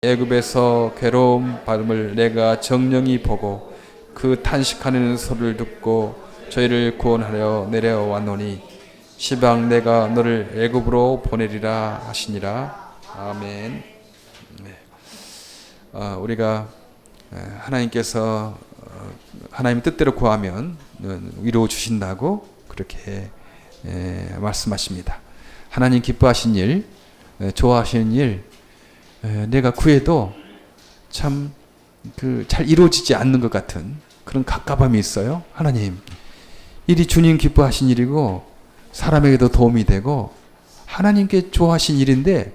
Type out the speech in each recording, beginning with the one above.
애굽에서 괴로움 받음을 내가 정령이 보고 그 탄식하는 소리를 듣고 저희를 구원하려 내려왔노니 시방 내가 너를 애굽으로 보내리라 하시니라. 아멘. 우리가 하나님께서 하나님 뜻대로 구하면 위로 주신다고 그렇게 말씀하십니다. 하나님 기뻐하신 일, 좋아하시는 일, 내가 구해도 참 잘 이루어지지 않는 것 같은 그런 갑갑함이 있어요. 하나님, 일이 주님 기뻐하신 일이고 사람에게도 도움이 되고 하나님께 좋아하신 일인데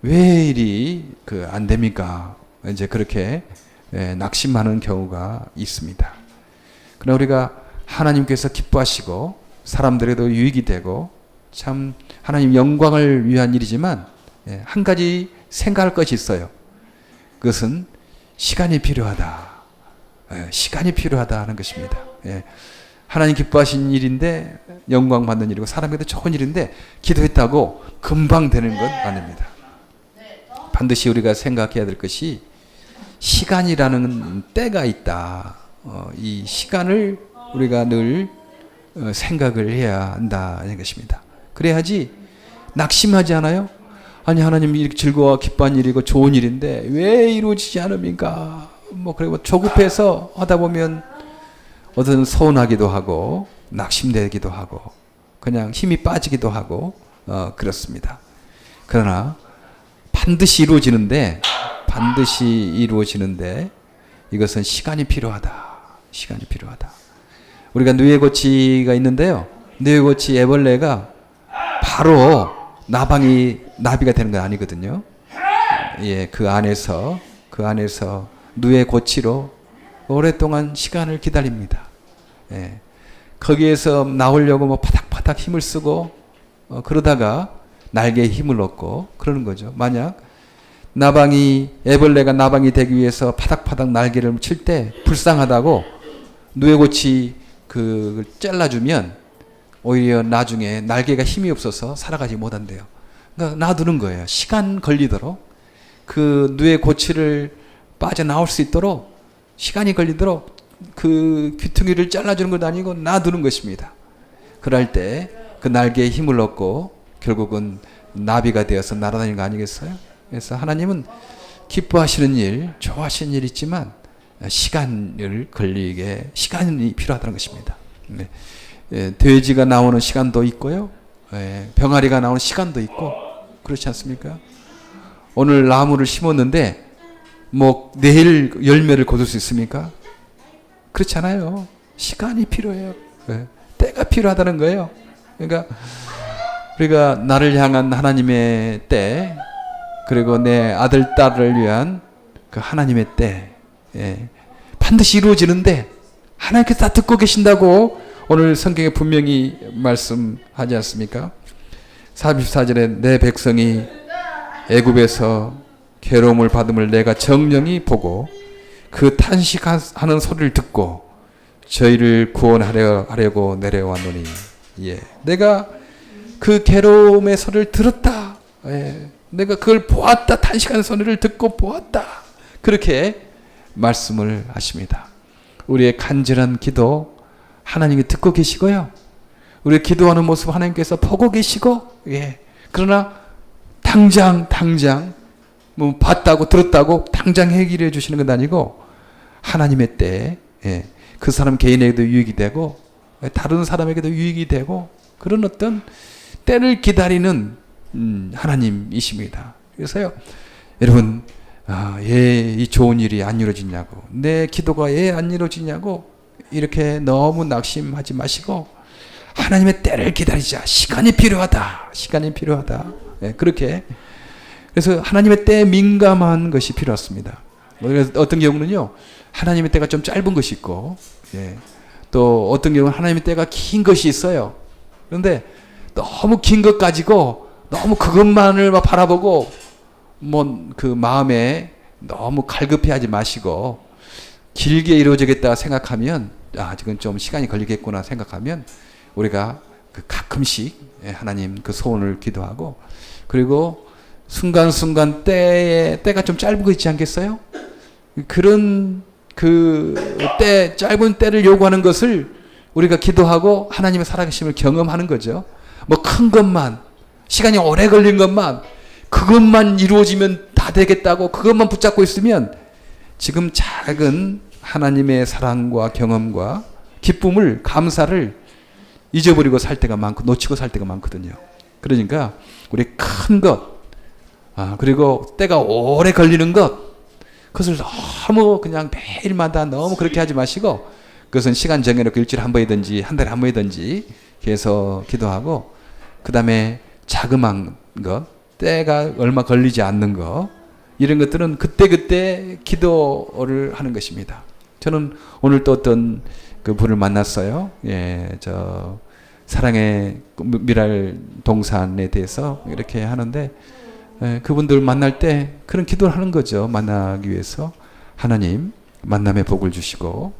왜 일이 안 됩니까? 이제 그렇게 낙심하는 경우가 있습니다. 그러나 우리가 하나님께서 기뻐하시고 사람들에도 유익이 되고 참 하나님 영광을 위한 일이지만 한 가지 생각할 것이 있어요. 그것은 시간이 필요하다. 시간이 필요하다 하는 것입니다. 하나님 기뻐하신 일인데 영광 받는 일이고 사람에게도 좋은 일인데 기도했다고 금방 되는 건 아닙니다. 반드시 우리가 생각해야 될 것이 시간이라는 때가 있다. 이 시간을 우리가 늘 생각을 해야 한다는 것입니다. 그래야지 낙심하지 않아요? 아니 하나님 이렇게 즐거워 기뻐한 일이고 좋은 일인데 왜 이루어지지 않습니까? 그리고 조급해서 하다 보면 어떤 서운하기도 하고 낙심되기도 하고 그냥 힘이 빠지기도 하고 그렇습니다. 그러나 반드시 이루어지는데 이것은 시간이 필요하다. 시간이 필요하다. 우리가 누에고치가 있는데요. 누에고치 애벌레가 바로 나비가 되는 건 아니거든요. 그 안에서 누에고치로 오랫동안 시간을 기다립니다. 거기에서 나오려고 파닥파닥 힘을 쓰고 그러다가 날개에 힘을 얻고 그러는 거죠. 만약 애벌레가 나방이 되기 위해서 파닥파닥 날개를 칠 때 불쌍하다고 누에고치 잘라주면 오히려 나중에 날개가 힘이 없어서 살아가지 못한대요. 그러니까 놔두는 거예요. 시간 걸리도록 그 누에고치를 빠져나올 수 있도록 시간이 걸리도록 그 귀퉁이를 잘라주는 것 아니고 놔두는 것입니다. 그럴 때 그 날개에 힘을 얻고 결국은 나비가 되어서 날아다니는 거 아니겠어요? 그래서 하나님은 기뻐하시는 일, 좋아하시는 일 있지만 시간이 필요하다는 것입니다. 돼지가 나오는 시간도 있고요. 병아리가 나오는 시간도 있고 그렇지 않습니까? 오늘 나무를 심었는데 내일 열매를 거둘 수 있습니까? 그렇지 않아요. 시간이 필요해요. 때가 필요하다는 거예요. 그러니까 우리가 나를 향한 하나님의 때 그리고 내 아들 딸을 위한 그 하나님의 때 반드시 이루어지는데 하나님께서 다 듣고 계신다고 오늘 성경에 분명히 말씀하지 않습니까? 34절에 내 백성이 애굽에서 괴로움을 받음을 내가 정령이 보고 그 탄식하는 소리를 듣고 저희를 구원하려고 내려왔노니 내가 그 괴로움의 소리를 들었다. 내가 그걸 보았다. 탄식하는 소리를 듣고 보았다. 그렇게 말씀을 하십니다. 우리의 간절한 기도 하나님이 듣고 계시고요. 우리 기도하는 모습 하나님께서 보고 계시고, 그러나 당장 봤다고 들었다고 당장 해결해 주시는 건 아니고 하나님의 때, 그 사람 개인에게도 유익이 되고 다른 사람에게도 유익이 되고 그런 어떤 때를 기다리는 하나님이십니다. 그래서요, 여러분, 이 좋은 일이 안 이루어지냐고, 내 기도가 왜 안 이루어지냐고 이렇게 너무 낙심하지 마시고 하나님의 때를 기다리자. 시간이 필요하다. 그렇게 그래서 하나님의 때에 민감한 것이 필요합니다. 어떤 경우는요, 하나님의 때가 좀 짧은 것이 있고, 또 어떤 경우는 하나님의 때가 긴 것이 있어요. 그런데 너무 긴 것 가지고 너무 그것만을 바라보고 그 마음에 너무 갈급해하지 마시고 길게 이루어지겠다 생각하면 지금 좀 시간이 걸리겠구나 생각하면 우리가 가끔씩 하나님 그 소원을 기도하고 그리고 순간순간 때가 좀 짧은 거 있지 않겠어요? 그런 짧은 때를 요구하는 것을 우리가 기도하고 하나님의 살아계심을 경험하는 거죠. 뭐 큰 것만, 시간이 오래 걸린 것만, 그것만 이루어지면 다 되겠다고 그것만 붙잡고 있으면 지금 작은 하나님의 사랑과 경험과 기쁨을, 감사를 잊어버리고 살 때가 많고 놓치고 살 때가 많거든요. 그러니까 우리 큰 것, 그리고 때가 오래 걸리는 것, 그것을 너무 그냥 매일마다 너무 그렇게 하지 마시고 그것은 시간 정해놓고 일주일에 한 번이든지 한 달에 한 번이든지 계속 기도하고, 그 다음에 자그마한 것, 때가 얼마 걸리지 않는 것, 이런 것들은 그때그때 기도를 하는 것입니다. 저는 오늘 또 어떤 그 분을 만났어요. 저 사랑의 미랄 동산에 대해서 이렇게 하는데, 그분들 만날 때 그런 기도를 하는 거죠. 만나기 위해서 하나님 만남의 복을 주시고,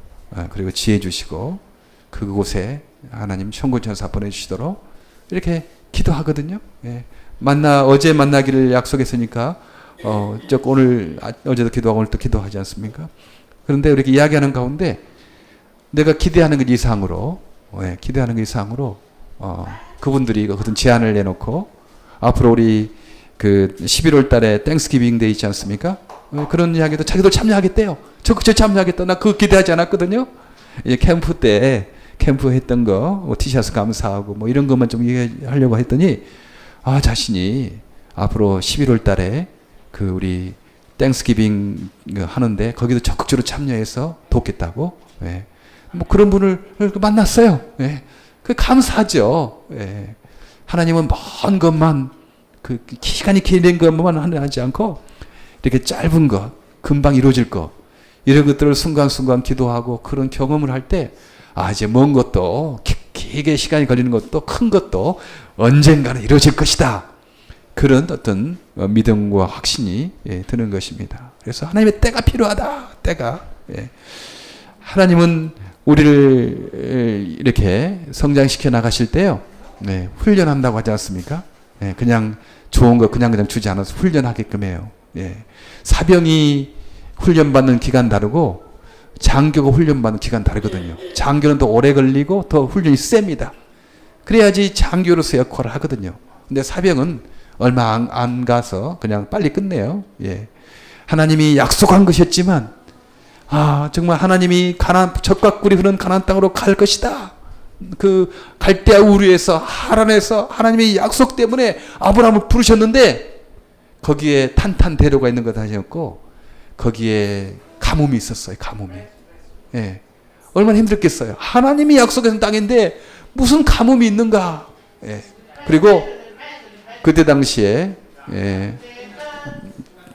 그리고 지혜 주시고, 그곳에 하나님 천군천사 보내주시도록 이렇게 기도하거든요. 어제 만나기를 약속했으니까 어제도 기도하고 오늘 또 기도하지 않습니까? 그런데 이렇게 이야기하는 가운데 내가 기대하는 것 이상으로 그분들이 어떤 제안을 내놓고, 앞으로 우리 그 11월 달에 땡스기빙 데이 있지 않습니까? 그런 이야기도 자기도 참여하겠대요. 저 참여하겠다. 나 그거 기대하지 않았거든요. 캠프 때 캠프 했던 거, 티셔츠 감사하고 뭐 이런 것만 좀 얘기하려고 했더니, 자신이 앞으로 11월 달에 그 우리 땡스기빙 하는데 거기도 적극적으로 참여해서 돕겠다고. 뭐 그런 분을 만났어요. 그 감사하죠. 하나님은 먼 것만, 그 시간이 길는 것만 하지 않고 이렇게 짧은 것, 금방 이루어질 것, 이런 것들을 순간순간 기도하고 그런 경험을 할 때, 이제 먼 것도, 길게 시간이 걸리는 것도, 큰 것도 언젠가는 이루어질 것이다. 그런 어떤 믿음과 확신이 드는 것입니다. 그래서 하나님의 때가 필요하다. 때가. 하나님은 우리를 이렇게 성장시켜 나가실 때요, 훈련한다고 하지 않습니까? 그냥 좋은 거 그냥 주지 않아서 훈련하게끔 해요. 사병이 훈련받는 기간 다르고 장교가 훈련받는 기간 다르거든요. 장교는 더 오래 걸리고 더 훈련이 셉니다. 그래야지 장교로서 역할을 하거든요. 근데 사병은 얼마 안 가서 그냥 빨리 끝내요. 하나님이 약속한 것이었지만, 정말 하나님이 젖과 꿀이 흐르는 가나안 땅으로 갈 것이다. 그 갈대아 우르에서 하란에서 하나님의 약속 때문에 아브라함을 부르셨는데 거기에 탄탄대로가 있는 것 아니었고 거기에 가뭄이 있었어요. 가뭄이. 얼마나 힘들겠어요. 하나님이 약속한 땅인데 무슨 가뭄이 있는가. 그리고 그때 당시에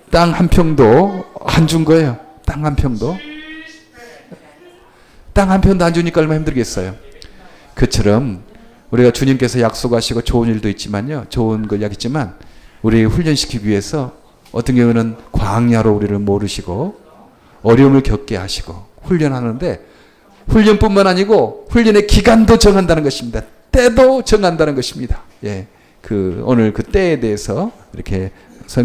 땅 한 평도 안 준 거예요. 땅 한 평도 안 주니까 얼마나 힘들겠어요. 그처럼 우리가 주님께서 약속하시고 좋은 일도 있지만요, 좋은 걸 약있지만 우리 훈련시키기 위해서 어떤 경우는 광야로 우리를 모르시고 어려움을 겪게 하시고 훈련하는데, 훈련뿐만 아니고 훈련의 기간도 정한다는 것입니다. 때도 정한다는 것입니다. 오늘 그 때에 대해서 이렇게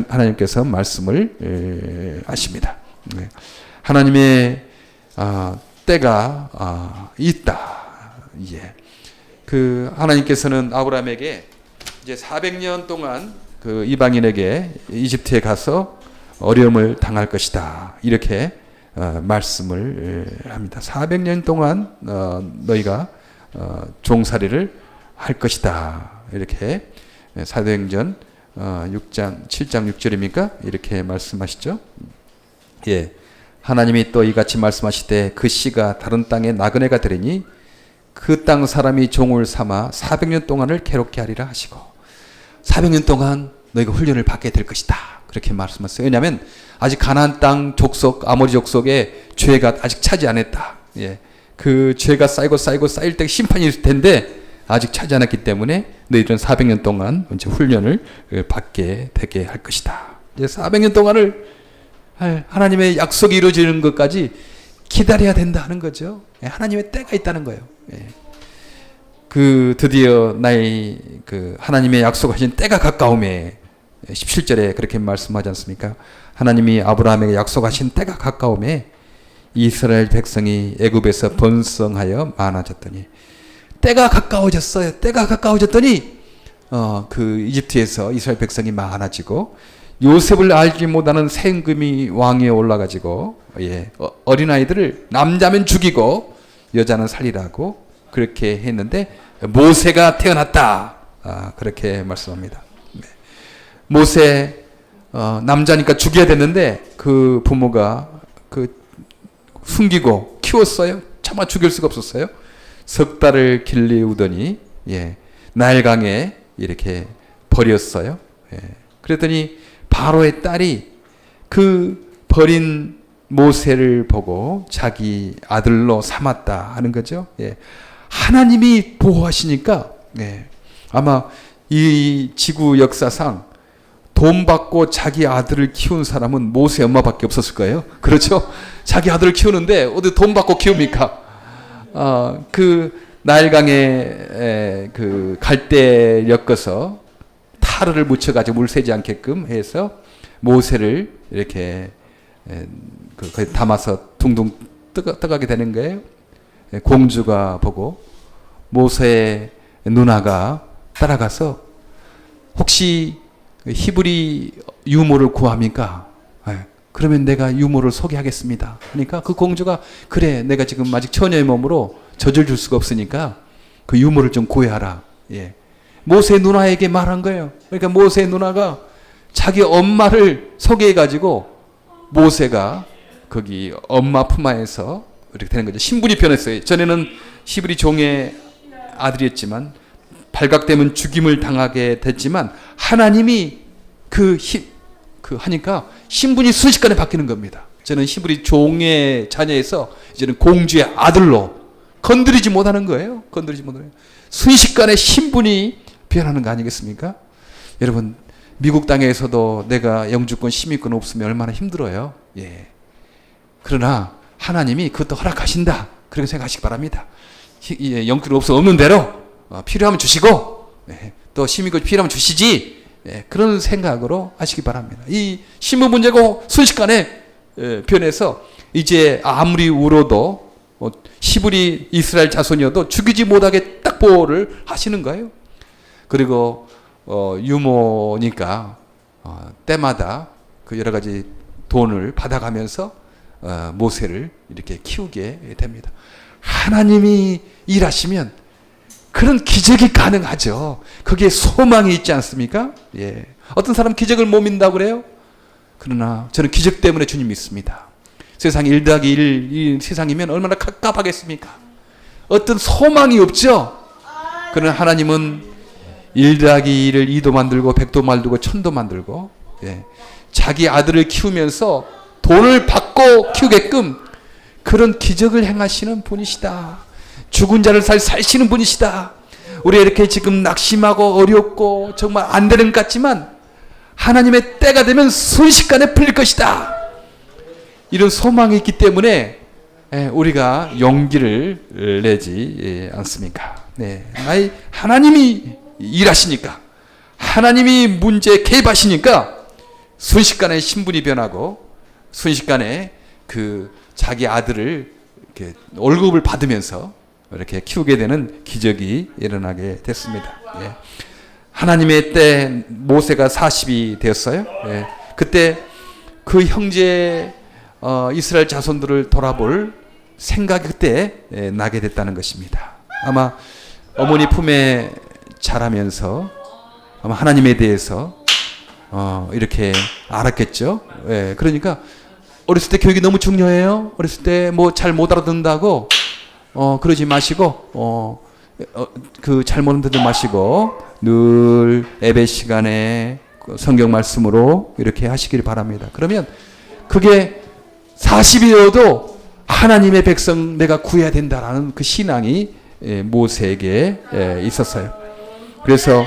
하나님께서 말씀을 하십니다. 하나님의 때가 있다. 하나님께서는 아브라함에게 이제 400년 동안 그 이방인에게 이집트에 가서 어려움을 당할 것이다. 이렇게 말씀을 합니다. 400년 동안 너희가 종살이를 할 것이다. 이렇게 사도행전 7장 6절입니까? 이렇게 말씀하시죠. 하나님이 또 이같이 말씀하시되 그 씨가 다른 땅에 나그네가 되리니 그 땅 사람이 종을 삼아 400년 동안을 괴롭게 하리라 하시고, 400년 동안 너희가 훈련을 받게 될 것이다. 그렇게 말씀하셨어요. 왜냐하면 아직 가나안 땅 족속, 아모리 족속의 죄가 아직 차지 않았다. 그 죄가 쌓일 때 심판이 있을 텐데 아직 차지 않았기 때문에 너희들은 400년 동안 이제 훈련을 받게 되게 할 것이다. 이제 400년 동안을 하나님의 약속이 이루어지는 것까지 기다려야 된다 하는 거죠. 하나님의 때가 있다는 거예요. 드디어 나의 하나님의 약속하신 때가 가까움에 17절에 그렇게 말씀하지 않습니까? 하나님이 아브라함에게 약속하신 때가 가까움에 이스라엘 백성이 애굽에서 번성하여 많아졌더니, 때가 가까워졌어요. 때가 가까워졌더니 그 이집트에서 이스라엘 백성이 많아지고, 요셉을 알지 못하는 세금이 왕위에 올라가지고, 어린아이들을 남자면 죽이고 여자는 살리라고 그렇게 했는데 모세가 태어났다. 그렇게 말씀합니다. 모세 남자니까 죽여야 됐는데 그 부모가 숨기고 키웠어요. 차마 죽일 수가 없었어요. 석 달을 길리우더니 나일강에 이렇게 버렸어요. 그랬더니 바로의 딸이 그 버린 모세를 보고 자기 아들로 삼았다 하는 거죠. 하나님이 보호하시니까 아마 이 지구 역사상 돈 받고 자기 아들을 키운 사람은 모세 엄마밖에 없었을 거예요. 그렇죠? 자기 아들을 키우는데 어디 돈 받고 키웁니까? 그 나일강에 그 갈대 엮어서 타르를 묻혀가지고 물 새지 않게끔 해서 모세를 이렇게 거기 담아서 둥둥 떠가게 되는 거예요. 공주가 보고 모세의 누나가 따라가서 혹시 히브리 유모를 구합니까? 그러면 내가 유모를 소개하겠습니다. 그러니까 그 공주가 그래, 내가 지금 아직 처녀의 몸으로 젖을 줄 수가 없으니까 그 유모를 좀 구해하라. 모세 누나에게 말한 거예요. 그러니까 모세 누나가 자기 엄마를 소개해가지고 모세가 거기 엄마 품안에서 이렇게 되는 거죠. 신분이 변했어요. 전에는 히브리 종의 아들이었지만 발각되면 죽임을 당하게 됐지만 하나님이 하니까 신분이 순식간에 바뀌는 겁니다. 저는 히브리 종의 자녀에서 이제는 공주의 아들로 건드리지 못하는 거예요. 건드리지 못하는 거예요. 순식간에 신분이 변하는 거 아니겠습니까? 여러분, 미국 땅에서도 내가 영주권, 시민권 없으면 얼마나 힘들어요. 그러나 하나님이 그것도 허락하신다. 그렇게 생각하시기 바랍니다. 영주권 없는 대로 필요하면 주시고 또 시민권 필요하면 주시지. 그런 생각으로 하시기 바랍니다. 이 신분 문제고 순식간에 변해서 이제 아무리 울어도 히브리 이스라엘 자손이어도 죽이지 못하게 딱 보호를 하시는 거예요. 그리고 유모니까 때마다 그 여러 가지 돈을 받아가면서 모세를 이렇게 키우게 됩니다. 하나님이 일하시면 그런 기적이 가능하죠. 거기에 소망이 있지 않습니까? 어떤 사람 기적을 못 믿는다고 그래요? 그러나 저는 기적 때문에 주님 믿습니다. 세상에 1 더하기 1 이 세상이면 얼마나 갑갑하겠습니까? 어떤 소망이 없죠? 그러나 하나님은 1 더하기 1을 2도 만들고 100도 만들고 1000도 만들고 자기 아들을 키우면서 돈을 받고 키우게끔 그런 기적을 행하시는 분이시다. 죽은 자를 살시는 분이시다. 우리 이렇게 지금 낙심하고 어렵고 정말 안 되는 것 같지만 하나님의 때가 되면 순식간에 풀릴 것이다. 이런 소망이 있기 때문에 우리가 용기를 내지 않습니까? 나의 하나님이 일하시니까, 하나님이 문제에 개입하시니까 순식간에 신분이 변하고 순식간에 그 자기 아들을 이렇게 월급을 받으면서 이렇게 키우게 되는 기적이 일어나게 됐습니다. 하나님의 때 모세가 40이 되었어요. 그때 그 형제 이스라엘 자손들을 돌아볼 생각이 그때 나게 됐다는 것입니다. 아마 어머니 품에 자라면서 아마 하나님에 대해서 이렇게 알았겠죠. 그러니까 어렸을 때 교육이 너무 중요해요. 어렸을 때 뭐 잘 못 알아듣는다고 그러지 마시고 그 잘못 듣지 마시고 늘 예배 시간에 성경 말씀으로 이렇게 하시길 바랍니다. 그러면 그게 40이어도 하나님의 백성 내가 구해야 된다라는 그 신앙이 모세에게 있었어요. 그래서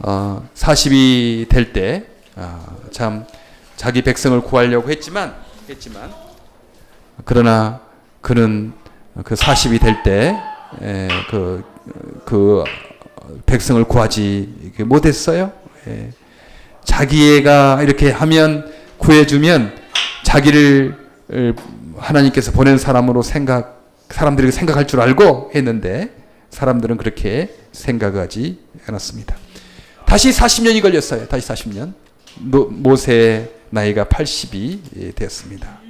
40이 될 때 참 자기 백성을 구하려고 했지만 그러나 그는 그 40이 될 때 그 백성을 구하지 못했어요. 자기가 이렇게 하면 구해주면 자기를 하나님께서 보낸 사람으로 사람들이 생각할 줄 알고 했는데 사람들은 그렇게 생각하지 않았습니다. 다시 40년이 걸렸어요. 다시 40년. 모세의 나이가 80이 되었습니다.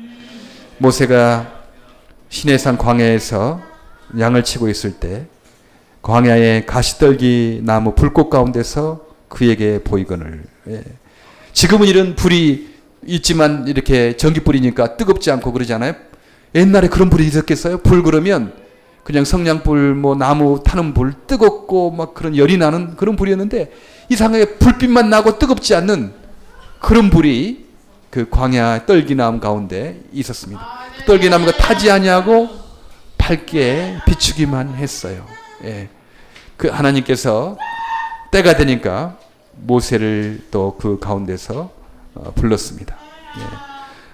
모세가 시내산 광야에서 양을 치고 있을 때 광야의 가시떨기 나무 불꽃 가운데서 그에게 보이거늘. 지금은 이런 불이 있지만 이렇게 전기불이니까 뜨겁지 않고 그러잖아요. 옛날에 그런 불이 있었겠어요? 불 그러면 그냥 성냥불, 뭐 나무 타는 불, 뜨겁고 막 그런 열이 나는 그런 불이었는데 이상하게 불빛만 나고 뜨겁지 않는 그런 불이 그 광야 떨기나무 가운데 있었습니다. 그 떨기나무가 타지 아니하고 밝게 비추기만 했어요. 예. 그 하나님께서 때가 되니까 모세를 또 그 가운데서 불렀습니다. 예.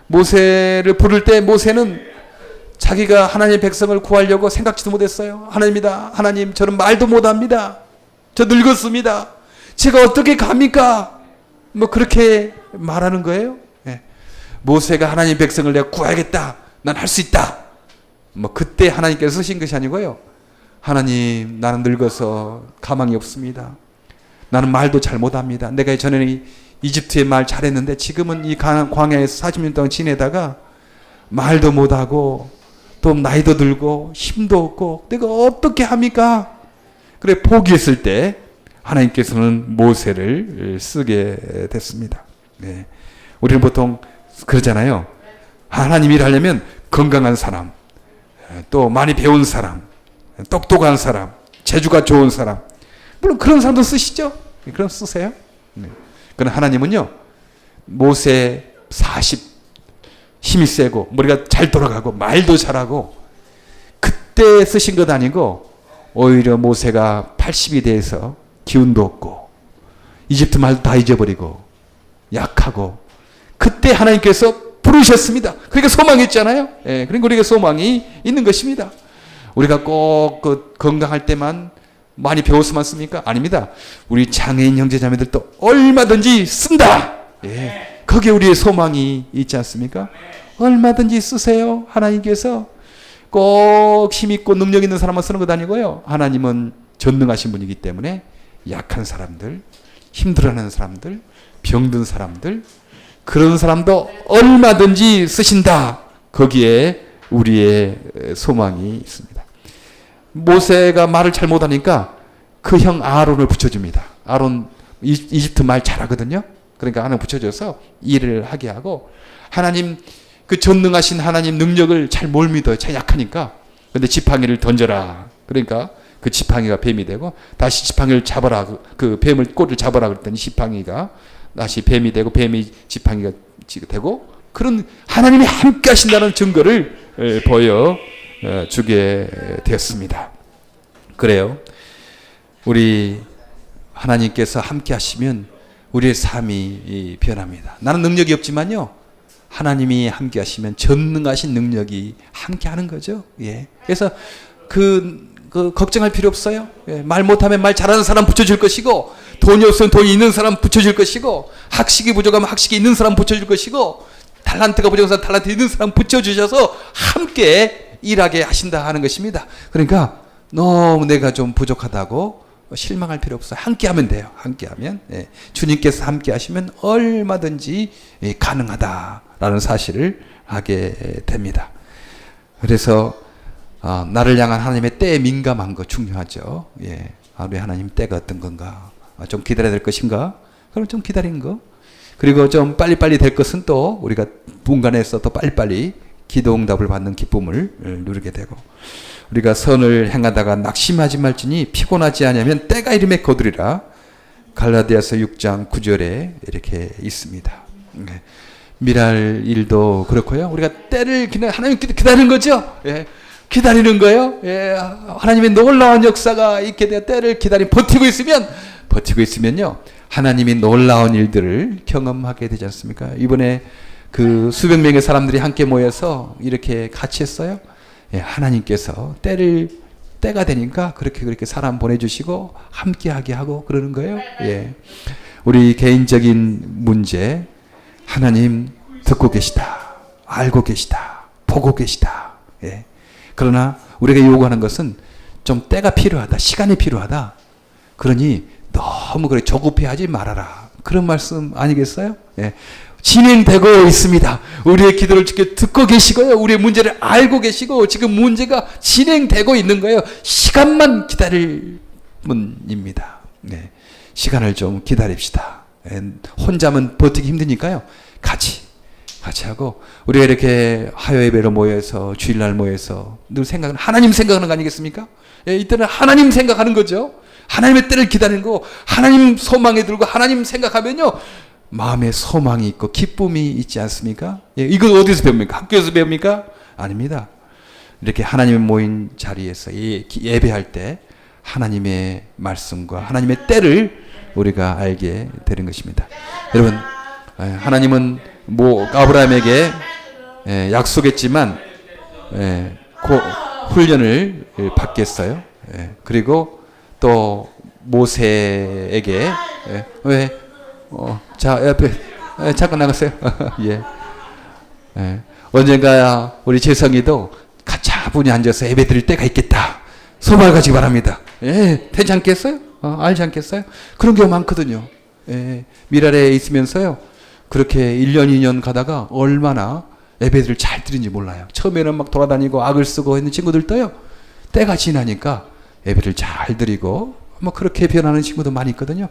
모세를 부를 때 모세는 자기가 하나님의 백성을 구하려고 생각지도 못했어요. 하나님이다. 하나님, 저는 말도 못합니다. 저 늙었습니다. 제가 어떻게 갑니까? 뭐 그렇게 말하는 거예요. 예. 모세가 하나님 백성을 내가 구하겠다. 난 할 수 있다. 뭐 그때 하나님께서 쓰신 것이 아니고요. 하나님, 나는 늙어서 가망이 없습니다. 나는 말도 잘 못합니다. 내가 전에는 이집트의 말 잘했는데 지금은 이 광야에서 40년 동안 지내다가 말도 못하고 또 나이도 들고 힘도 없고 내가 어떻게 합니까? 그래 포기했을 때 하나님께서는 모세를 쓰게 됐습니다. 네. 우리는 보통 그러잖아요. 하나님이 하려면 건강한 사람, 또 많이 배운 사람, 똑똑한 사람, 재주가 좋은 사람, 물론 그런 사람도 쓰시죠. 그럼 쓰세요. 네. 그러나 하나님은요, 모세 40 힘이 세고 머리가 잘 돌아가고 말도 잘하고 그때 쓰신 것 아니고 오히려 모세가 80이 돼서 기운도 없고 이집트 말도 다 잊어버리고 약하고 그때 하나님께서 부르셨습니다. 그러니까 소망이 있잖아요. 예, 그러니까 우리가 소망이 있는 것입니다. 우리가 꼭 그 건강할 때만 많이 배웠으면 씁니까? 아닙니다. 우리 장애인 형제자매들도 얼마든지 쓴다. 예. 거기에 우리의 소망이 있지 않습니까? 얼마든지 쓰세요. 하나님께서 꼭 힘있고 능력 있는 사람만 쓰는 것 아니고요. 하나님은 전능하신 분이기 때문에 약한 사람들, 힘들어하는 사람들, 병든 사람들, 그런 사람도 얼마든지 쓰신다. 거기에 우리의 소망이 있습니다. 모세가 말을 잘 못하니까 그 형 아론을 붙여줍니다. 아론 이집트 말 잘하거든요. 그러니까 하나 붙여줘서 일을 하게 하고 하나님 그 전능하신 하나님 능력을 잘 못 믿어요. 잘 약하니까. 근데 지팡이를 던져라. 그러니까 그 지팡이가 뱀이 되고 다시 지팡이를 잡아라. 그 뱀을 꼬리를 잡아라 그랬더니 지팡이가 다시 뱀이 되고 뱀이 지팡이가 되고 그런 하나님이 함께 하신다는 증거를 보여주게 되었습니다. 그래요. 우리 하나님께서 함께 하시면 우리의 삶이 변합니다. 나는 능력이 없지만요. 하나님이 함께 하시면 전능하신 능력이 함께 하는 거죠. 예. 그래서 그 걱정할 필요 없어요. 예. 말 못하면 말 잘하는 사람 붙여줄 것이고 돈이 없으면 돈이 있는 사람 붙여줄 것이고 학식이 부족하면 학식이 있는 사람 붙여줄 것이고 달란트가 부족한 사람 달란트 있는 사람 붙여주셔서 함께 일하게 하신다 하는 것입니다. 그러니까 너무 내가 좀 부족하다고 실망할 필요 없어요. 함께 하면 돼요. 함께 하면. 예. 주님께서 함께 하시면 얼마든지 가능하다라는 사실을 하게 됩니다. 그래서 나를 향한 하나님의 때에 민감한 거 중요하죠. 예. 우리 하나님 때가 어떤 건가? 좀 기다려야 될 것인가? 그럼 좀 기다리는 거. 그리고 좀 빨리빨리 될 것은 또 우리가 분간해서 더 빨리빨리 기도응답을 받는 기쁨을 누리게 되고 우리가 선을 행하다가 낙심하지 말지니 피곤하지 아니하면 때가 이름에 거두리라. 갈라디아서 6장 9절에 이렇게 있습니다. 미랄 일도 그렇고요. 우리가 때를 하나님 기다리는 거죠. 예. 기다리는 거예요. 예. 하나님의 놀라운 역사가 있게 되어 때를 버티고 있으면요. 하나님이 놀라운 일들을 경험하게 되지 않습니까? 이번에 그 수백 명의 사람들이 함께 모여서 이렇게 같이 했어요. 예, 하나님께서 때가 되니까 그렇게 사람 보내주시고 함께하게 하고 그러는 거예요. 예. 우리 개인적인 문제 하나님 듣고 계시다. 알고 계시다. 보고 계시다. 예. 그러나 우리가 요구하는 것은 좀 때가 필요하다. 시간이 필요하다. 그러니 너무 그래 조급해하지 말아라. 그런 말씀 아니겠어요? 예. 진행되고 있습니다. 우리의 기도를 듣고 계시고요. 우리의 문제를 알고 계시고 지금 문제가 진행되고 있는 거예요. 시간만 기다릴 뿐입니다. 네. 시간을 좀 기다립시다. 예. 혼자면 버티기 힘드니까요. 같이 하고 우리가 이렇게 화요 예배로 모여서 주일날 모여서 늘 생각은 하나님 생각하는 거 아니겠습니까? 예, 이때는 하나님 생각하는 거죠. 하나님의 때를 기다리는 거, 하나님 소망에 들고 하나님 생각하면요 마음에 소망이 있고 기쁨이 있지 않습니까? 예, 이거 어디서 배웁니까? 학교에서 배웁니까? 아닙니다. 이렇게 하나님 모인 자리에서 예배할 때 하나님의 말씀과 하나님의 때를 우리가 알게 되는 것입니다. 여러분, 하나님은 아브라함에게 약속했지만 훈련을 받겠어요. 그리고 또 모세에게 자 옆에 잠깐 나갔어요. 예. 언젠가 우리 재성이도 가차분히 앉아서 예배 드릴 때가 있겠다. 소망을 가지기 바랍니다. 되지 않겠어요? 알지 않겠어요? 그런 경우 많거든요. 미랄에 있으면서요. 그렇게 1년, 2년 가다가 얼마나 예배들을 잘 드린지 몰라요. 처음에는 막 돌아다니고 악을 쓰고 있는 친구들도요. 때가 지나니까 예배를 잘 드리고 뭐 그렇게 변하는 친구도 많이 있거든요.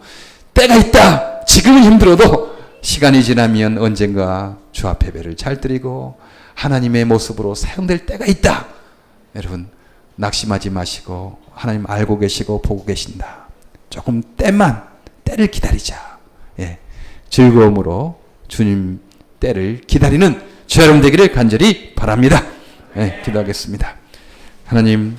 때가 있다. 지금은 힘들어도 시간이 지나면 언젠가 주 앞 예배를 잘 드리고 하나님의 모습으로 사용될 때가 있다. 여러분 낙심하지 마시고 하나님 알고 계시고 보고 계신다. 조금 때를 기다리자. 예, 즐거움으로 주님 때를 기다리는 저 여러분 되기를 간절히 바랍니다. 예, 기도하겠습니다. 하나님